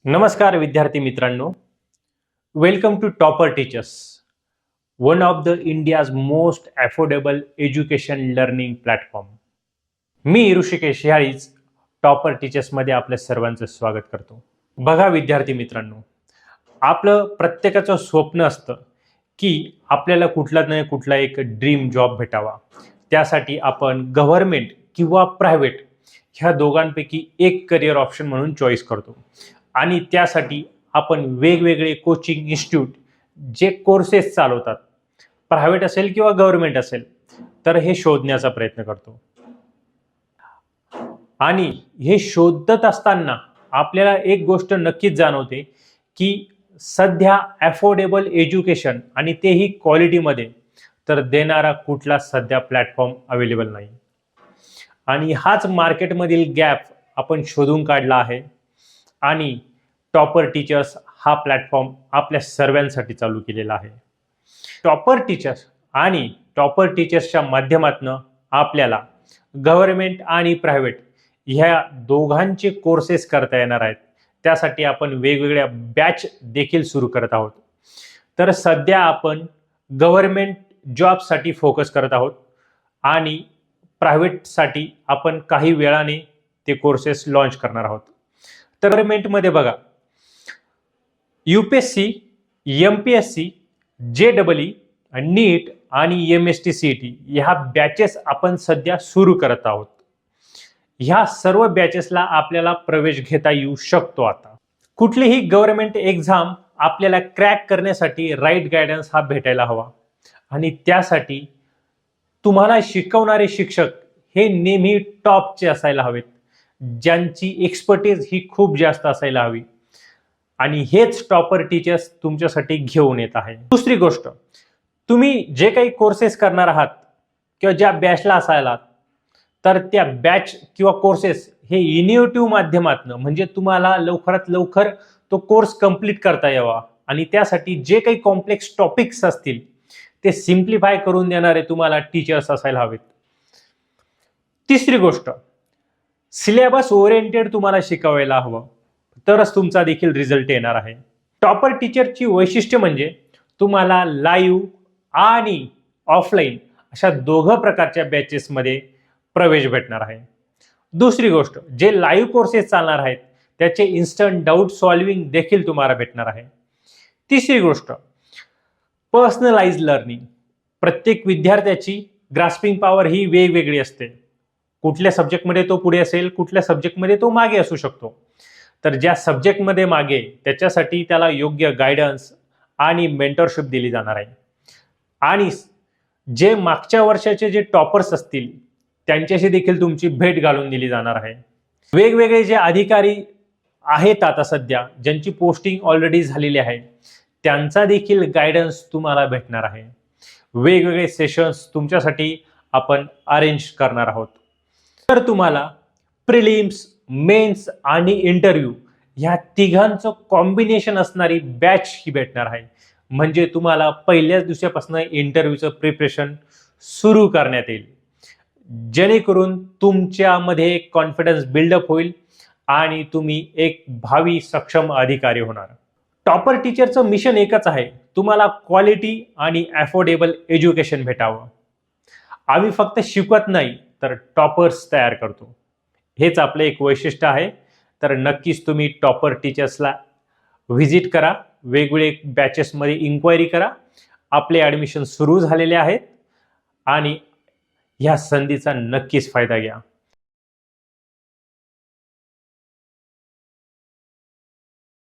नमस्कार विद्यार्थी मित्रांनो, welcome to Topper Teachers, one of the India's most affordable education learning platform. मी ऋषिकेश याळीच टॉपर टीचर्समध्ये आपल्या सर्वांचं स्वागत करतो. बघा विद्यार्थी मित्रांनो, आपलं प्रत्येकाचं स्वप्न असतं की आपल्याला कुठला नाही कुठला एक ड्रीम जॉब भेटावा. त्यासाठी आपण गव्हर्नमेंट किंवा प्रायव्हेट ह्या दोघांपैकी एक करिअर ऑप्शन म्हणून चॉईस करतो आणि त्यासाठी आपण वेगवेगळे कोचिंग इन्स्टिट्यूट जे कोर्सेस चालवतात, प्रायव्हेट असेल किंवा गव्हर्नमेंट असेल, तर हे शोधण्याचा प्रयत्न करतो. आणि हे शोधत असताना आपल्याला एक गोष्ट नक्कीच जाणवते की सध्या अफोर्डेबल एज्युकेशन आणि तेही क्वालिटीमध्ये तर देणारा कुठला सध्या प्लॅटफॉर्म अवेलेबल नाही. आणि हाच मार्केटमधील गॅप आपण शोधून काढला आहे आणि टॉपर टीचर्स हा प्लॅटफॉर्म आपल्या सर्वांसाठी चालू केलेला आहे. टॉपर टीचर्स आणि टॉपर टीचर्सच्या माध्यमातून आपल्याला गव्हर्नमेंट आणि प्रायव्हेट ह्या दोघांचे कोर्सेस करता येणार आहेत. त्यासाठी आपण वेगवेगळ्या बॅच देखील सुरू करत आहोत. तर सध्या आपण गव्हर्नमेंट जॉबसाठी फोकस करत आहोत आणि प्रायव्हेटसाठी आपण काही वेळाने ते कोर्सेस लॉन्च करणार आहोत. तर गव्हर्नमेंटमध्ये बघा, UPSC, MPSC, JEE, नीट आणि MST-CET ह्या बॅचेस आपण सध्या सुरू करत आहोत. ह्या सर्व बॅचेसला आपल्याला प्रवेश घेता येऊ शकतो. आता कुठलीही गव्हर्नमेंट एक्झाम आपल्याला क्रॅक करण्यासाठी राईट गायडन्स हा भेटायला हवा आणि त्यासाठी तुम्हाला शिकवणारे शिक्षक हे नेहमी टॉपचे असायला हवेत, ज्यांची एक्सपर्टीज ही खूप जास्त असायला हवी आणि हेच टॉपर टीचर्स तुमच्यासाठी घेऊन येत आहे. दुसरी गोष्ट, तुम्ही जे काही कोर्सेस करणार आहात किंवा ज्या बॅचला असायला, तर त्या बॅच किंवा कोर्सेस हे इनिव्हेटिव्ह माध्यमातून म्हणजे तुम्हाला लवकरात लवकर तो कोर्स कंप्लीट करता यावा आणि त्यासाठी जे काही कॉम्प्लेक्स टॉपिक्स असतील ते सिम्प्लिफाय करून देणारे तुम्हाला टीचर्स असायला हवेत. तिसरी गोष्ट, सिलेबस ओरिएंटेड तुम्हाला शिकवायला हवं, तरच तुमचा देखील रिझल्ट येणार आहे. टॉपर टीचरची वैशिष्ट्य म्हणजे तुम्हाला लाईव्ह आणि ऑफलाईन अशा दोघं प्रकारच्या बॅचेसमध्ये प्रवेश भेटणार आहे. दुसरी गोष्ट, जे लाईव्ह कोर्सेस चालणार आहेत त्याचे इन्स्टंट डाऊट सॉल्विंग देखील तुम्हाला भेटणार आहे. तिसरी गोष्ट, पर्सनलाइज लर्निंग. प्रत्येक विद्यार्थ्याची ग्रास्पिंग पॉवर ही वेगवेगळी असते. कुठल्या सब्जेक्टमध्ये तो पुढे असेल, कुठल्या सब्जेक्टमध्ये तो मागे असू शकतो. तर ज्या सब्जेक्टमध्ये मागे त्याच्यासाठी त्याला योग्य गायडन्स आणि मेंटरशिप दिली जाणार आहे. आणि जे मागच्या वर्षाचे जे टॉपर्स असतील त्यांच्याशी देखील तुमची भेट घालून दिली जाणार आहे. वेगवेगळे जे अधिकारी आहेत आता सध्या, ज्यांची पोस्टिंग ऑलरेडी झालेली आहे, त्यांचा देखील गायडन्स तुम्हाला भेटणार आहे. वेगवेगळे सेशन्स तुमच्यासाठी आपण अरेंज करणार आहोत. तर तुम्हाला प्रिलिम्स, मेन्स आणि इंटरव्ह्यू ह्या तिघांचं कॉम्बिनेशन असणारी बॅच ही भेटणार आहे. म्हणजे तुम्हाला पहिल्याच दिवसापासून इंटरव्ह्यूचं प्रिपरेशन सुरू करण्यात येईल, जेणेकरून तुमच्यामध्ये कॉन्फिडन्स बिल्डअप होईल आणि तुम्ही एक भावी सक्षम अधिकारी होणार. टॉपर टीचरचं मिशन एकच आहे, तुम्हाला क्वालिटी आणि अफोर्डेबल एज्युकेशन भेटावं. आम्ही फक्त शिकवत नाही तर टॉपर्स तयार करतो. हेच आपलं एक वैशिष्ट्य आहे. तर नक्कीच तुम्ही टॉपर टीचर्सला व्हिजिट करा, वेगवेगळे बॅचेसमध्ये इन्क्वायरी करा. आपले ॲडमिशन सुरू झालेले आहेत आणि ह्या संधीचा नक्कीच फायदा घ्या.